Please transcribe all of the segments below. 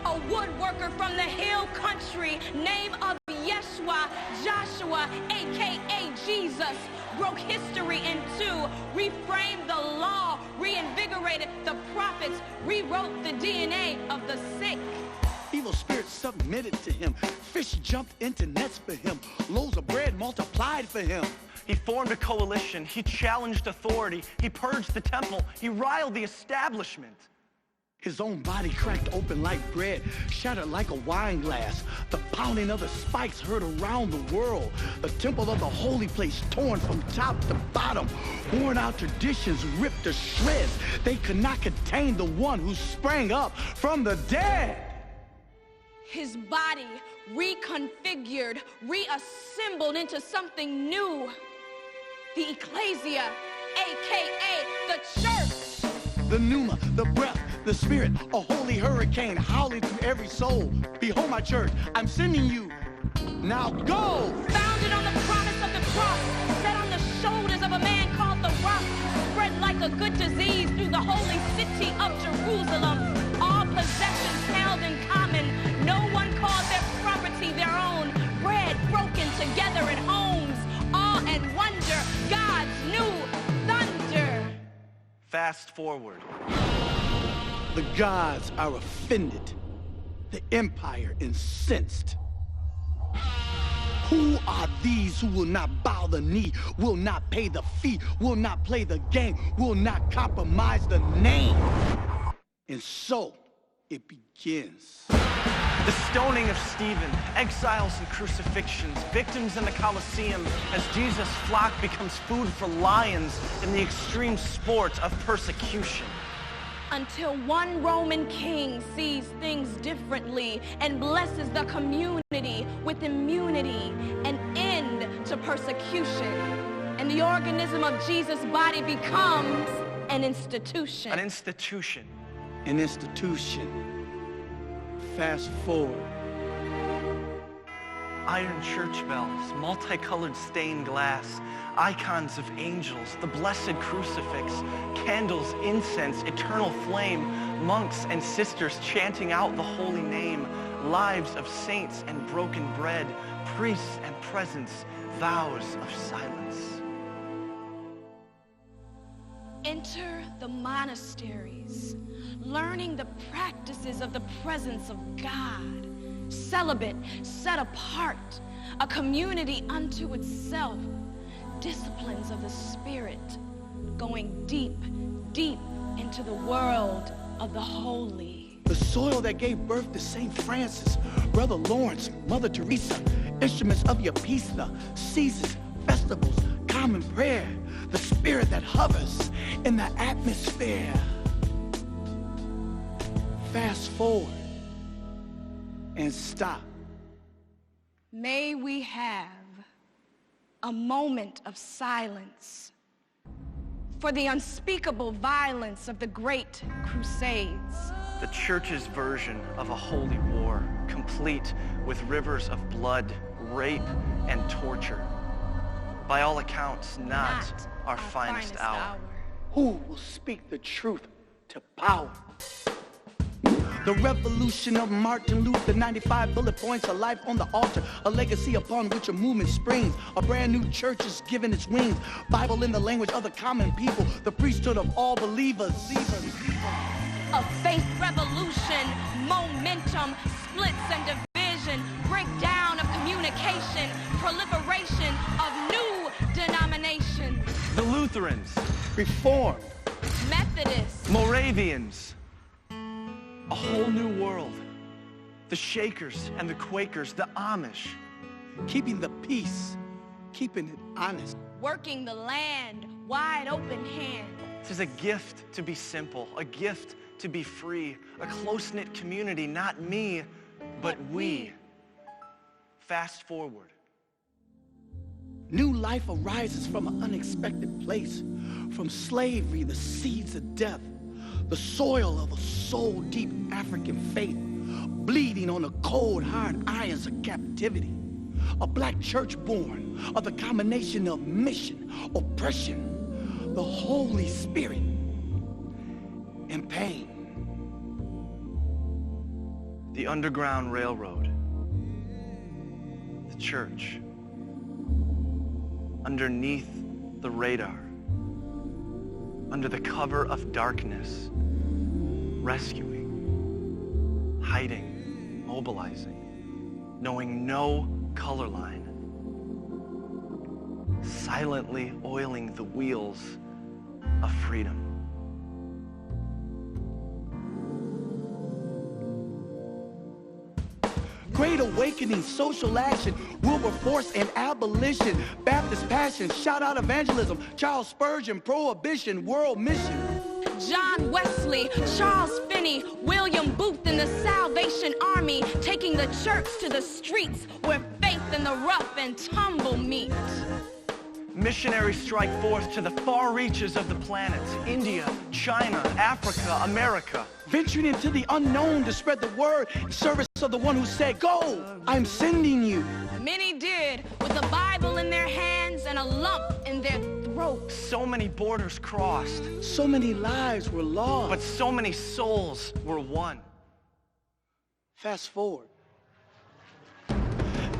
a woodworker from the hill country, name of Yeshua, Joshua, aka Jesus, broke history in two, reframed the law, reinvigorated the prophets, rewrote the DNA of the sick. Evil spirits submitted to him. Fish jumped into nets for him. Loaves of bread multiplied for him. He formed a coalition. He challenged authority. He purged the temple. He riled the establishment. His own body cracked open like bread, shattered like a wine glass. The pounding of the spikes heard around the world. The temple of the holy place torn from top to bottom. Worn out traditions ripped to shreds. They could not contain the one who sprang up from the dead. His body reconfigured, reassembled into something new. The ecclesia, aka the church. The pneuma, the breath, the spirit, a holy hurricane howling through every soul. Behold my church, I'm sending you. Now go! Founded on the promise of the cross, set on the shoulders of a man called the Rock, spread like a good disease through the holy city of Jerusalem. All possessions held in common, no one called their property their own. Bread broken together in homes, awe and wonder, God's new thunder. Fast forward. The gods are offended. The empire incensed. Who are these who will not bow the knee, will not pay the fee, will not play the game, will not compromise the name? And so it begins. The stoning of Stephen, exiles and crucifixions, victims in the Colosseum, as Jesus' flock becomes food for lions in the extreme sport of persecution. Until one Roman king sees things differently and blesses the community with immunity, an end to persecution. And the organism of Jesus' body becomes an institution. An institution. An institution. Fast forward. Iron church bells, multicolored stained glass, icons of angels, the blessed crucifix, candles, incense, eternal flame, monks and sisters chanting out the holy name, lives of saints and broken bread, priests and presence, vows of silence. Enter the monasteries, learning the practices of the presence of God. Celibate, set apart, a community unto itself, disciplines of the spirit, going deep, deep into the world of the holy. The soil that gave birth to St. Francis, Brother Lawrence, Mother Teresa, instruments of your pista, seasons, festivals, common prayer, the spirit that hovers in the atmosphere. Fast forward and stop. May we have a moment of silence for the unspeakable violence of the Great Crusades. The church's version of a holy war, complete with rivers of blood, rape, and torture. By all accounts, not our finest hour. Who will speak the truth to power? The revolution of Martin Luther, 95 bullet points, a life on the altar, a legacy upon which a movement springs. A brand new church is given its wings. Bible in the language of the common people, the priesthood of all believers. A faith revolution, momentum, splits and division, breakdown of communication, proliferation of new denominations. The Lutherans, Reformed, Methodists, Moravians, a whole new world. The Shakers and the Quakers, the Amish. keeping the peace, keeping it honest. working the land, wide open hand. It is a gift to be simple, a gift to be free, a close-knit community, not me, but we. Fast forward. New life arises from an unexpected place, from slavery, the seeds of death, the soil of a soul-deep African faith, bleeding on the cold, hard irons of captivity. A black church born of the combination of mission, oppression, the Holy Spirit, and pain. The Underground Railroad. The church. Underneath the radar. Under the cover of darkness. Rescuing. Hiding. Mobilizing. Knowing no color line. Silently oiling the wheels of freedom. Great awakening, social action, Wilberforce and abolition, Baptist passion, shout out evangelism, Charles Spurgeon, prohibition, world mission. John Wesley, Charles Finney, William Booth in the Salvation Army, taking the church to the streets where faith and the rough and tumble meet. Missionaries strike forth to the far reaches of the planet. India, China, Africa, America. Venturing into the unknown to spread the word in service of the one who said, go, I'm sending you. Many did, with a Bible in their hands and a lump in their throat. So many borders crossed, So many lives were lost. but so many souls were won. Fast forward.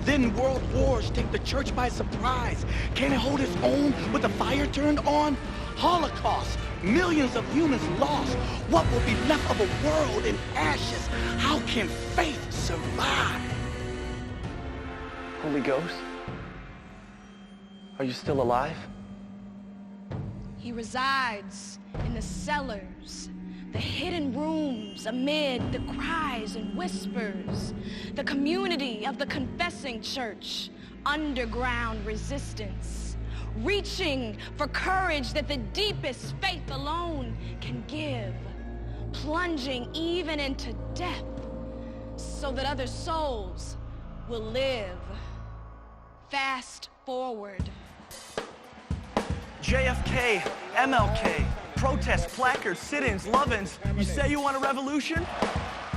Then world wars take the church by surprise. Can it hold its own with the fire turned on? Holocaust, millions of humans lost. What will be left of a world in ashes? How can faith survive? Holy Ghost, are you still alive? He resides in the cellars, the hidden rooms amid the cries and whispers, the community of the confessing church, underground resistance, reaching for courage that the deepest faith alone can give, plunging even into death so that other souls will live. Fast forward. JFK, MLK, protests, placards, sit-ins, love-ins. You say you want a revolution?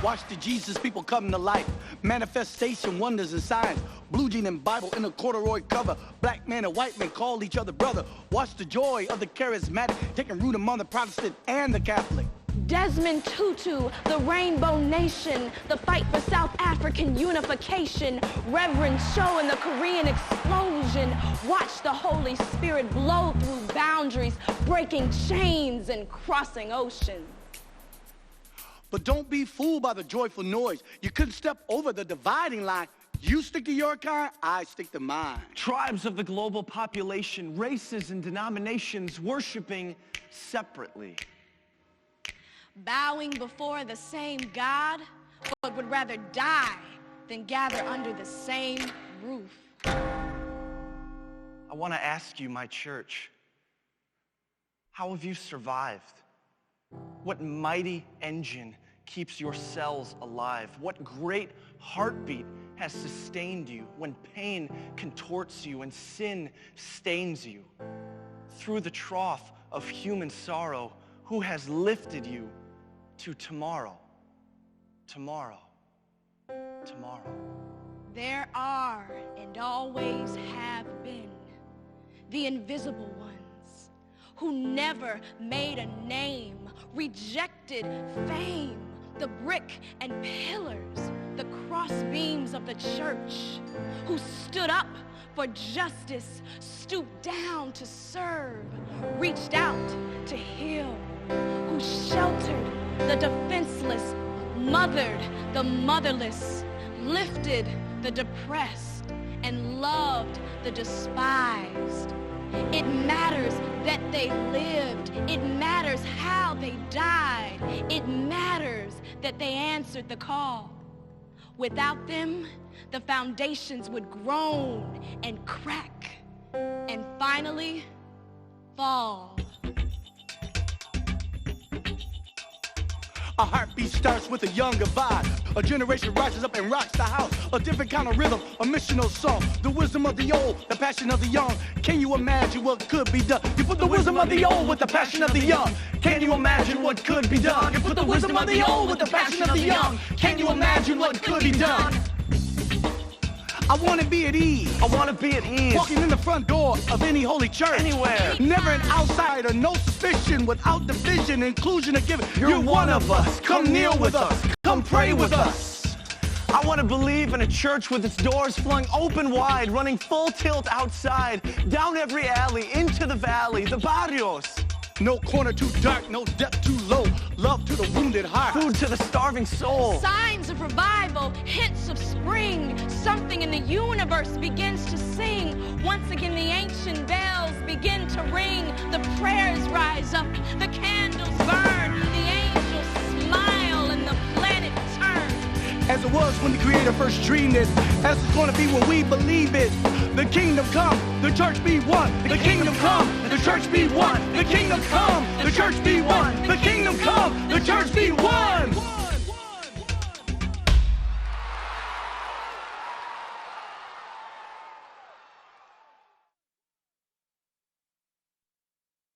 Watch the Jesus people come to life. Manifestation, wonders, and signs. Blue jean and Bible in a corduroy cover. Black man and white man call each other brother. Watch the joy of the charismatic taking root among the Protestant and the Catholic. Desmond Tutu, the Rainbow Nation, the fight for South African unification, Reverend Cho and the Korean explosion. Watch the Holy Spirit blow through boundaries, breaking chains and crossing oceans. But don't be fooled by the joyful noise. You couldn't step over the dividing line. You stick to your kind, I stick to mine. Tribes of the global population, races and denominations worshiping separately. Bowing before the same God, but would rather die than gather under the same roof. I want to ask you, my church, how have you survived? What mighty engine keeps your cells alive? What great heartbeat has sustained you when pain contorts you and sin stains you? Through the trough of human sorrow, who has lifted you to tomorrow? Tomorrow. Tomorrow. There are and always have been the invisible ones who never made a name, rejected fame, the brick and pillars, the cross beams of the church, who stood up for justice, stooped down to serve, reached out to heal, who sheltered the defenseless, mothered the motherless, lifted the depressed, and loved the despised. It matters that they lived. It matters how they died. It matters that they answered the call. Without them, the foundations would groan and crack and finally fall. A heartbeat starts with a younger vibe. A generation rises up and rocks the house. A different kind of rhythm, a missional song. The wisdom of the old, the passion of the young. Can you imagine what could be done? You put the wisdom of the old with the passion of the young. Can you imagine what could be done? You put the wisdom of the old with the passion of the young. Can you imagine what could be done? I want to be at ease. I want to be at ease. Walking in the front door of any holy church. Anywhere. Never an outsider, no suspicion, without division, inclusion of giving. You're one of us. Come kneel with us. Come pray with us. I want to believe in a church with its doors flung open wide, running full tilt outside, down every alley, into the valley, the barrios. No corner too dark, no depth too low. Love to the wounded heart. Food to the starving soul. Signs of revival, hints of spring. Something in the universe begins to sing. Once again, the ancient bells begin to ring. The prayers rise up, the candles burn. The angels smile and the planet turns. As it was when the Creator first dreamed it, as it's going to be when we believe it. The kingdom come, the church be one. The kingdom come, the church be one. The kingdom come, the church be one. The kingdom